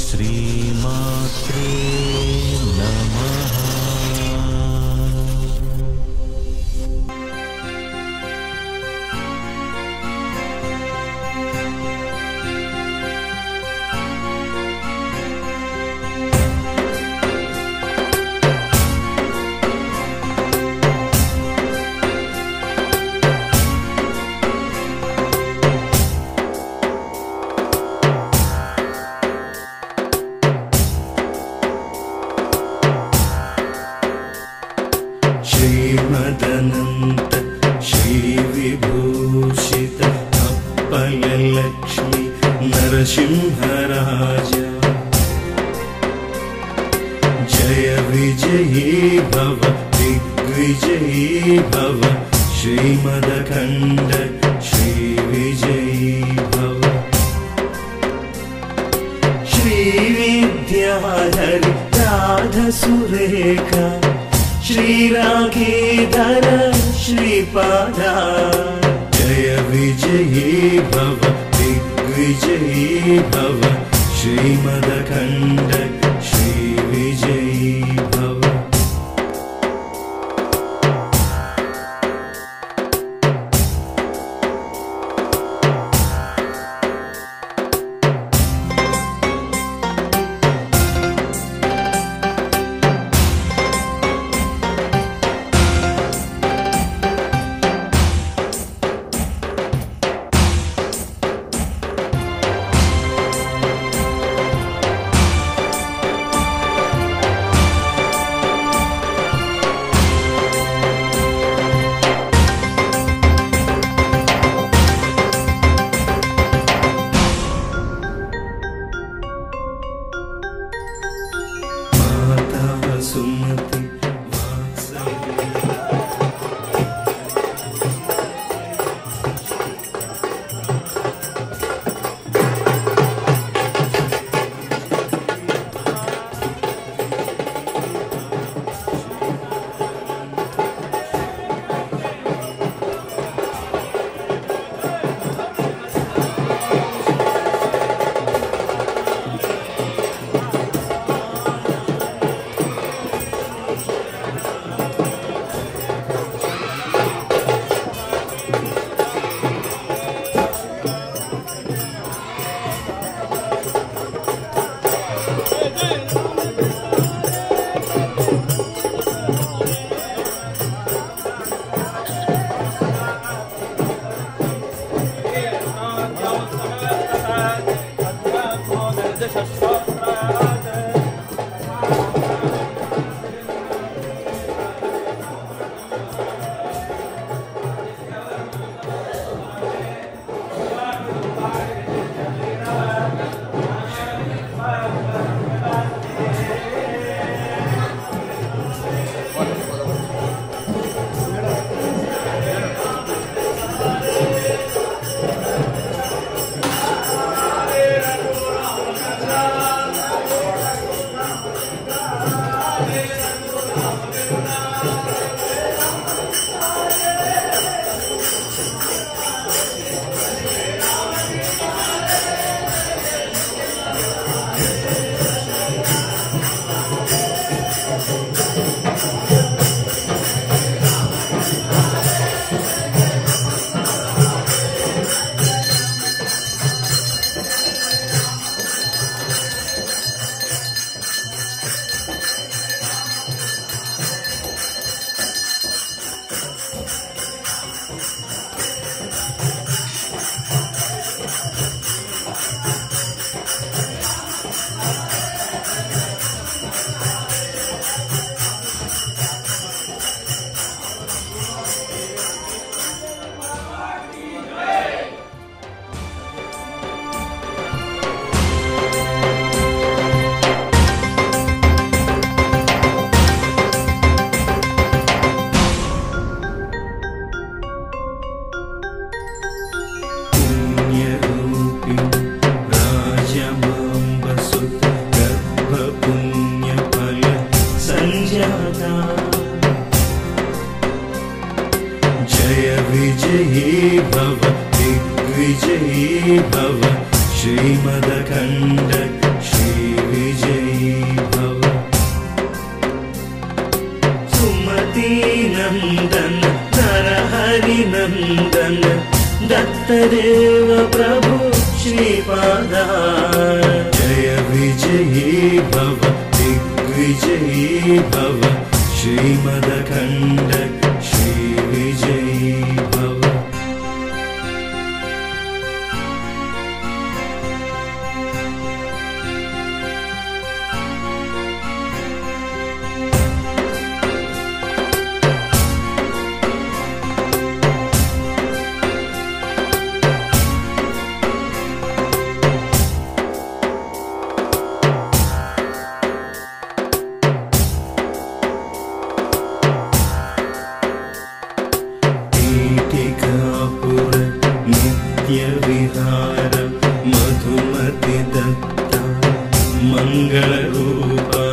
శ్రీమాత్రే నమః. श्रीमदनन्त श्रीविभूषित अप्पलक्ष्मी नरसिंहराज जय विजयी भव दिग्विजयी भव श्रीमदखण्ड श्रीविजयी भव श्रीविद्याधरि राधसुरेखा श्रीराघीधर श्रीपादा जय विजयी भव दिग्विजयी भव श्रीमदखण्ड श्रीविजयी भव. विजयी भव श्रीमदखण्ड श्रीविजयी भव सुमतीनन्दन नरहरिनन्दन दत्तदेव प्रभु श्रीपादा जय विजयी भव दिग्विजयी भव श्रीमदखण्ड श्रीविजयी भव विहार मधुमति दत्ता मंगलरूपा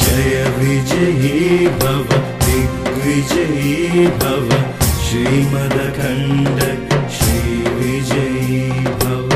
जय विजयी भव दिग्विजयी भव श्रीमदखण्ड श्रीविजयी भव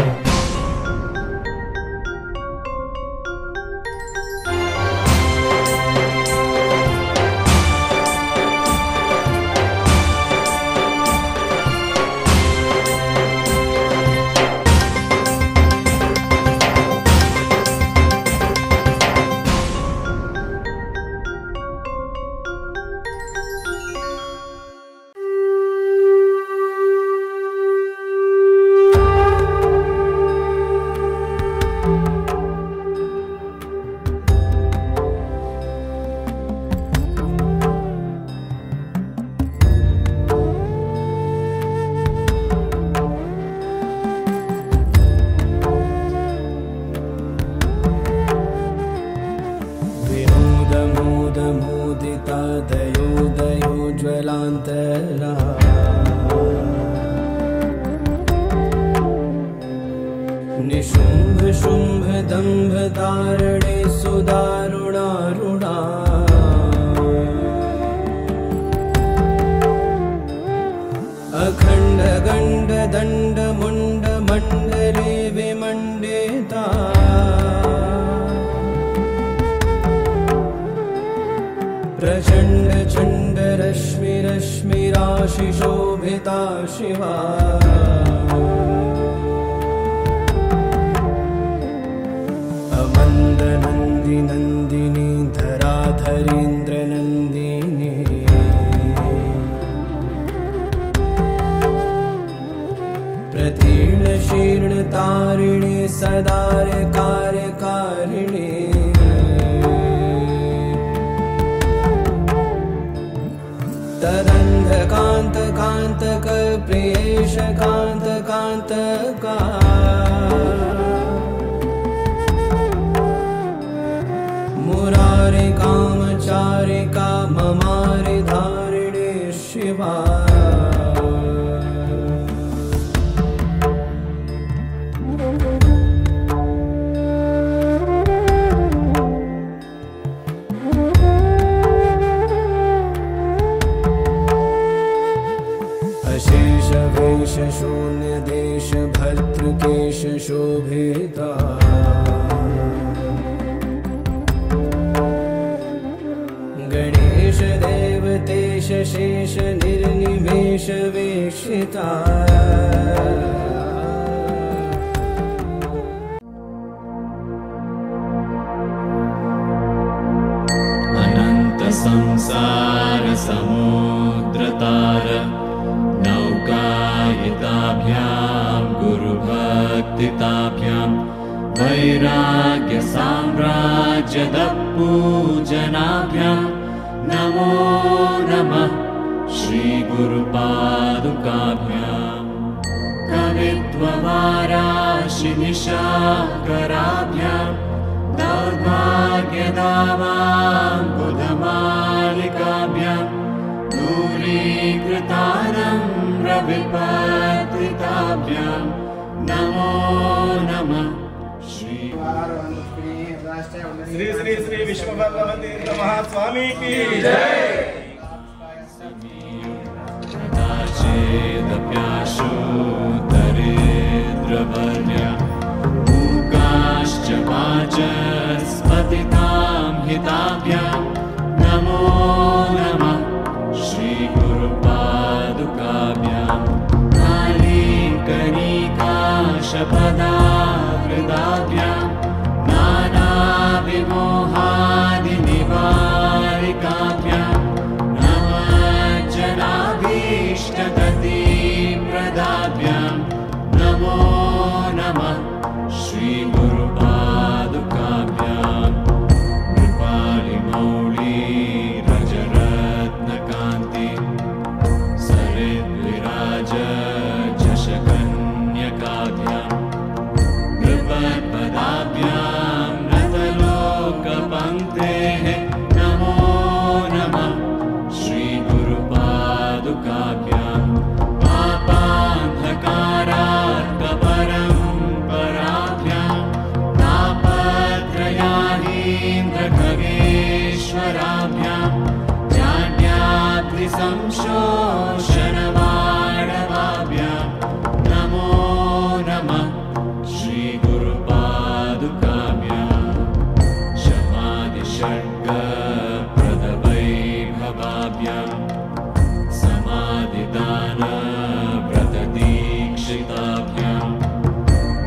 मोदिता दयोदयोज्ज्वलान्तरा निशुम्भ शुम्भ दम्भ धारणे सुदारुणारुणा अखण्ड गण्ड दण्ड मुण्ड मण्डले विमण्डिता प्रचण्ड चण्ड रश्मि रश्मिराशि शोभिता शिवा अमन्द नन्दी नन्दिनी धराधरीन्द्र नन्दिनी प्रतीर्ण शीर्ण तारिणी सदार कार्यकारिणी तदन्ध कान्त कान्तक प्रियेश कान्त कान्तका मुरारि कामचारिका ममारि धारिणे शिवा अशेष वेश शून्य देश भर्तृकेश शोभिता गणेश देवतेश शेष निर्निमेष वेशिता अनंत संसार समुद्रतार नौकायिताभ्यां गुरुभक्तिताभ्यां वैराग्य साम्राज्यदपूजनाभ्यां नमो नमः श्री गुरुपादुकाभ्यां कवित्ववाराशि निशाकराभ्यां दौर्भाग्यदावां बुधमालिकाभ्यां दूरीकृतानं रविपत्रिताभ्यां नमो नमः श्री श्री श्री विश्वभगवतीर्थ महास्वामी की जय। शपदावृदाभ्यां नानाविमोहादिनिवारिकाभ्यां नमः जनाभीष्टगतिप्रदाभ्यां नमो नमः श्रीगुरुपादुकाभ्यां कृपालिमौली रजरत्नकान्ति सरिद्विराज झषकन्यकाभ्यां कृपत्पदाभ्यां नतलोकपङ्क्तेः नमो नमः श्रीगुरुपादुकाभ्यां पापान्धकारार्कपरम्पराभ्यां तापत्रयाहीन्द्रखगेश्वराभ्यां जाड्याद्रिसंशोषणवाणवाभ्यां नमो नमः श्रीगुरुपादुकाभ्यां शमादिषड्गप्रदवैभवाभ्यां समाधिदानव्रतदीक्षिताभ्यां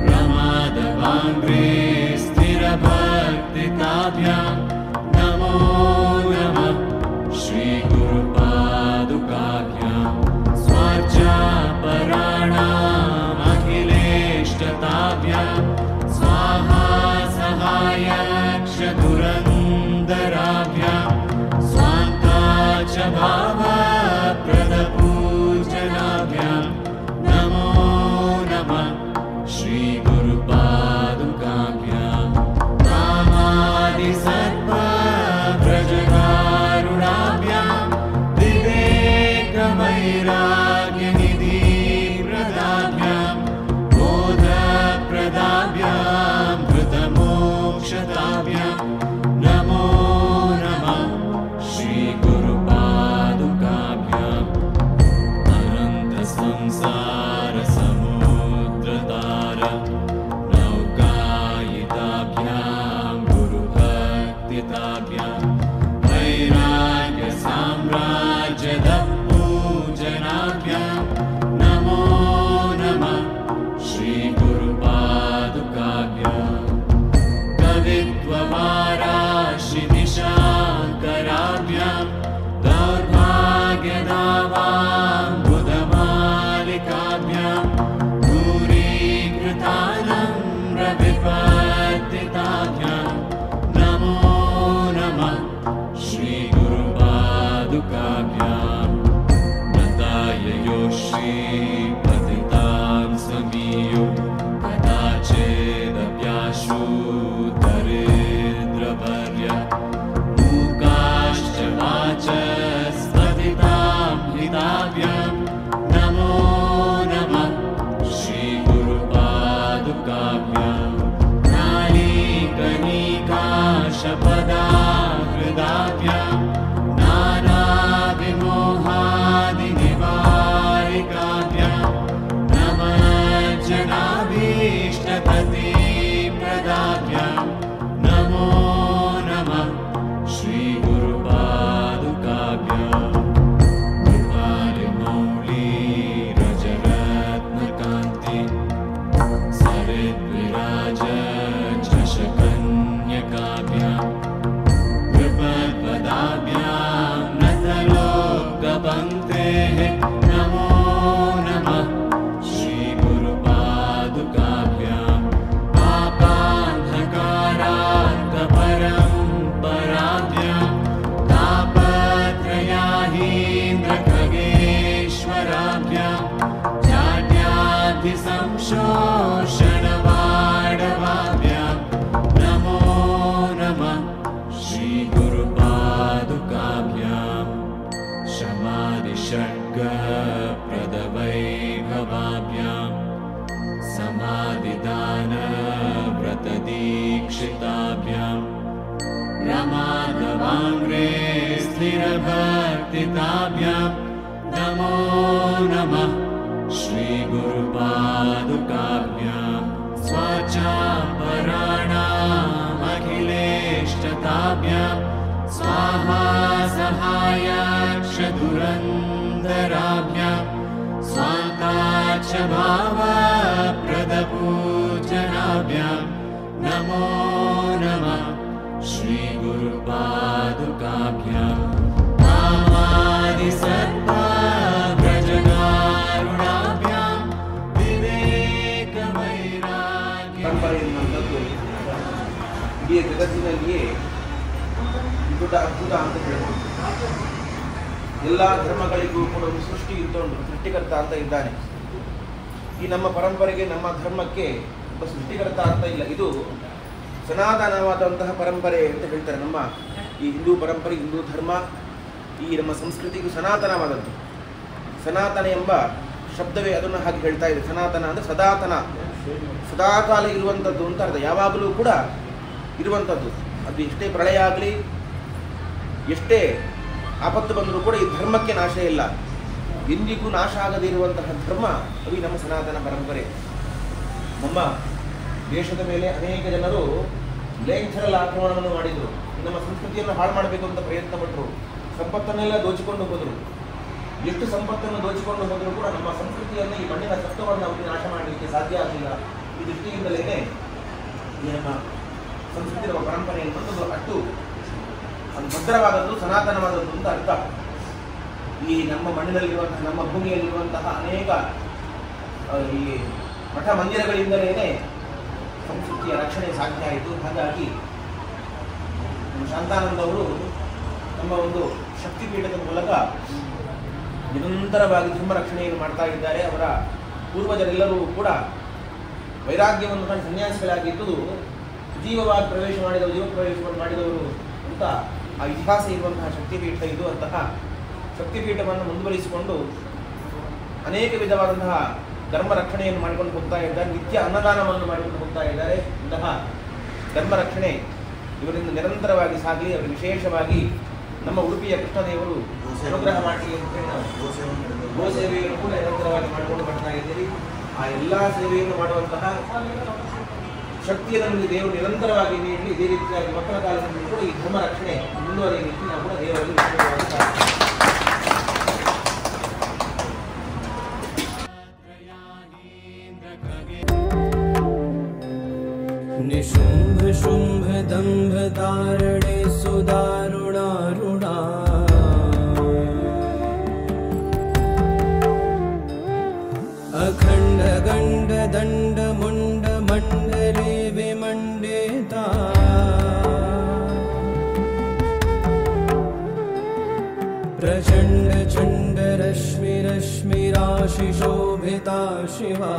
प्रमादवाङ्घ्रे स्थिरभक्तिताभ्यां नमो नमः श्रीगुरुपादुकाभ्यां स्वार्चापराणामखिलेष्टताभ्यां स्वाहा सहायक्षधुरन्दराभ्यां स्वान्ता च भावप्रदपूजनाभ्यां नमो नमः श्रीगुरुपादुकाभ्यां कामादिसर्पव्रजकारुणाभ्यां विवेकवैराग्यनिधिप्रदाभ्यां बोधप्रदाभ्यां धृतमोक्षताभ्यां नमो नमः श्रीगुरुपादुकाभ्याम् अनन्तसंसारसमुद्रतार नौकायिताभ्यां गुरुभक्तिताभ्यां वैराग्यसाम्राज्यदपूजनाभ्यां नमो नमः श्रीगुरुपादुकाभ्यां कवित्ववाराशिदिशाङ्कराभ्यां दौर्भाग्यदावाम्बुधमालिकाभ्यां दूरीकृतानम्रविपत्तिताभ्यां नमो नमः श्रीगुरुपादुकाभ्यां नताययो श्रीपतितां समीयो कदाचिदप्याशु दरिद्रवर्य मूकाश्च वाचस्पतितां हिताभ्यां नमो नमः श्रीगुरुपादुकाभ्यां नालीकनिकाशपदाहृदाभ्यां नानाविमोहादिनिवारिकाभ्यां नमः जनाभीष्टगतिप्रदाभ्यां नमो नमः श्रीगुरुपादुकाभ्यां कृपालिमौली रजरत्नकान्ति सरिद्विराज झषकन्यकाभ्यां कृपत्पदाभ्यां नतलोकपङ्क्तेः नमो नमः श्रीगुरुपादुकाभ्यां पापान्धकारार्कपरम्पराभ्यां तापत्रयाहीन्द्रखगेश्वराभ्यां जाड्याद्रिसंशोषणवाणवाभ्यां नमो नमः श्रीगुरुपादुकाभ्यां शमादिषड्गप्रदवैभवाभ्यां समाधिदानव्रतदीक्षिताभ्यां प्रमादवाङ्घ्रे स्थिरभक्तिताभ्यां नमो नमः श्रीगुरुपादुकाभ्यां स्वाचापराणामखिलेष्टताभ्यां स्वाहा सहायक्षधुरन्दराभ्यां स्वान्ता च भावप्रदपूजनाभ्यां नमो नमः श्रीगुरुपादुकाभ्यां नामादिसत्ताव्रजकारुणाभ्यां विवेकवैराग्य ಪರಂಪರೆ ಎನ್ನುವಂಥದ್ದು ಇಡೀ ಜಗತ್ತಿನಲ್ಲಿಯೇ ದೊಡ್ಡ ಅದ್ಭುತ ಅಂತ ಹೇಳ್ಬೋದು. ಎಲ್ಲ ಧರ್ಮಗಳಿಗೂ ಕೂಡ ಒಂದು ಸೃಷ್ಟಿ ಇದ್ದುಕೊಂಡು ಸೃಷ್ಟಿಕರ್ತ ಅಂತ ಇದ್ದಾನೆ. ಈ ನಮ್ಮ ಪರಂಪರೆಗೆ ನಮ್ಮ ಧರ್ಮಕ್ಕೆ ಒಬ್ಬ ಸೃಷ್ಟಿಕರ್ತ ಅಂತ ಇಲ್ಲ. ಇದು ಸನಾತನವಾದಂತಹ ಪರಂಪರೆ ಅಂತ ಹೇಳ್ತಾರೆ. ನಮ್ಮ ಈ ಹಿಂದೂ ಪರಂಪರೆ, ಹಿಂದೂ ಧರ್ಮ, ಈ ನಮ್ಮ ಸಂಸ್ಕೃತಿಗೂ ಸನಾತನವಾದದ್ದು. ಸನಾತನ ಎಂಬ ಶಬ್ದವೇ ಅದನ್ನು ಹಾಗೆ ಹೇಳ್ತಾ ಇದೆ. ಸನಾತನ ಅಂದರೆ ಸದಾತನ, ಸದಾಕಾಲ ಇರುವಂಥದ್ದು ಅಂತ ಅರ್ಥ. ಯಾವಾಗಲೂ ಕೂಡ ಇರುವಂಥದ್ದು. ಅದು ಎಷ್ಟೇ ಪ್ರಳಯ ಆಗಲಿ, ಎಷ್ಟೇ ಆಪತ್ತು ಬಂದರೂ ಕೂಡ ಈ ಧರ್ಮಕ್ಕೆ ನಾಶ ಇಲ್ಲ. ಎಂದಿಗೂ ನಾಶ ಆಗದೇ ಇರುವಂತಹ ಧರ್ಮ ಅದು ನಮ್ಮ ಸನಾತನ ಪರಂಪರೆ. ನಮ್ಮ ದೇಶದ ಮೇಲೆ ಅನೇಕ ಜನರು ಲೇಂಛರಲ್ ಆಕ್ರಮಣವನ್ನು ಮಾಡಿದರು. ನಮ್ಮ ಸಂಸ್ಕೃತಿಯನ್ನು ಹಾಳು ಮಾಡಬೇಕು ಅಂತ ಪ್ರಯತ್ನ ಪಟ್ಟರು. ಸಂಪತ್ತನ್ನೆಲ್ಲ ದೋಚಿಕೊಂಡು ಹೋದರು. ಎಷ್ಟು ಸಂಪತ್ತನ್ನು ದೋಚಿಕೊಂಡು ಹೋದರೂ ಕೂಡ ನಮ್ಮ ಸಂಸ್ಕೃತಿಯನ್ನು, ಈ ಮಣ್ಣಿನ ಸತ್ವವನ್ನು ಅವರು ನಾಶ ಮಾಡಲಿಕ್ಕೆ ಸಾಧ್ಯ ಆಗಲಿಲ್ಲ. ಈ ದೃಷ್ಟಿಯಿಂದಲೇ ಈ ನಮ್ಮ ಸಂಸ್ಕೃತಿ, ನಮ್ಮ ಪರಂಪರೆ ಎನ್ನುವಂಥದ್ದು ಅಷ್ಟು ಅದು ಭದ್ರವಾದದ್ದು, ಸನಾತನವಾದದ್ದು ಅಂತ ಅರ್ಥ. ಈ ನಮ್ಮ ಮಣ್ಣಿನಲ್ಲಿರುವಂತಹ, ನಮ್ಮ ಭೂಮಿಯಲ್ಲಿರುವಂತಹ ಅನೇಕ ಈ ಮಠ ಮಂದಿರಗಳಿಂದಲೇ ಸಂಸ್ಕೃತಿಯ ರಕ್ಷಣೆ ಸಾಧ್ಯ ಆಯಿತು. ಹಾಗಾಗಿ ಶಾಂತಾನಂದ ಅವರು ನಮ್ಮ ಒಂದು ಶಕ್ತಿಪೀಠದ ಮೂಲಕ ನಿರಂತರವಾಗಿ ಧರ್ಮ ರಕ್ಷಣೆಯನ್ನು ಮಾಡ್ತಾ ಇದ್ದಾರೆ. ಅವರ ಪೂರ್ವಜರೆಲ್ಲರೂ ಕೂಡ ವೈರಾಗ್ಯವನ್ನು ಕಂಡು ಸನ್ಯಾಸಿಗಳಾಗಿದ್ದು ಜೀವವಾಗಿ ಪ್ರವೇಶ ಮಾಡಿದವರು, ಜೀವ ಪ್ರವೇಶವನ್ನು ಮಾಡಿದವರು ಅಂತ ಆ ಇತಿಹಾಸ ಇರುವಂತಹ ಶಕ್ತಿಪೀಠ ಇದು. ಅಂತಹ ಶಕ್ತಿಪೀಠವನ್ನು ಮುಂದುವರಿಸಿಕೊಂಡು ಅನೇಕ ವಿಧವಾದಂತಹ ಧರ್ಮ ರಕ್ಷಣೆಯನ್ನು ಮಾಡಿಕೊಂಡು ಹೋಗ್ತಾ ಇದ್ದಾರೆ. ನಿತ್ಯ ಅನ್ನದಾನವನ್ನು ಮಾಡಿಕೊಂಡು ಹೋಗ್ತಾ ಇದ್ದಾರೆ. ಇಂತಹ ಧರ್ಮ ರಕ್ಷಣೆ ಇವರಿಂದ ನಿರಂತರವಾಗಿ ಸಾಗಲಿ. ಅವರು ವಿಶೇಷವಾಗಿ ನಮ್ಮ ಉಡುಪಿಯ ಕೃಷ್ಣದೇವರು ಅನುಗ್ರಹ ಮಾಡಲಿ ಅಂತ ಹೇಳಿ ನಾವು ಗೋ ಸೇವೆಯನ್ನು ಕೂಡ ನಿರಂತರವಾಗಿ ಮಾಡಿಕೊಂಡು ಬರ್ತಾ ಇದ್ದೀರಿ. ಆ ಎಲ್ಲ ಸೇವೆಯನ್ನು ಮಾಡುವಂತಹ ಶಕ್ತಿಯನ್ನು ನಮಗೆ ದೇವರು ನಿರಂತರವಾಗಿ ನೀಡಲಿ. ಇದೇ ರೀತಿಯಾಗಿ ಮಕ್ಕಳ ಕಾಲದಲ್ಲಿ ಕೂಡ ಈ ಧರ್ಮ ರಕ್ಷಣೆ ಮುಂದುವರಿಯ ರೀತಿ ನಾವು ಕೂಡ ದೇವರಲ್ಲಿ निशुम्भ शुम्भ दम्भ तारणे सुदारुणारुणा अखण्ड गण्ड दण्ड मुण्ड मण्डले विमण्डिता प्रचण्ड चण्ड रश्मि रश्मिराशि शोभिता शिवा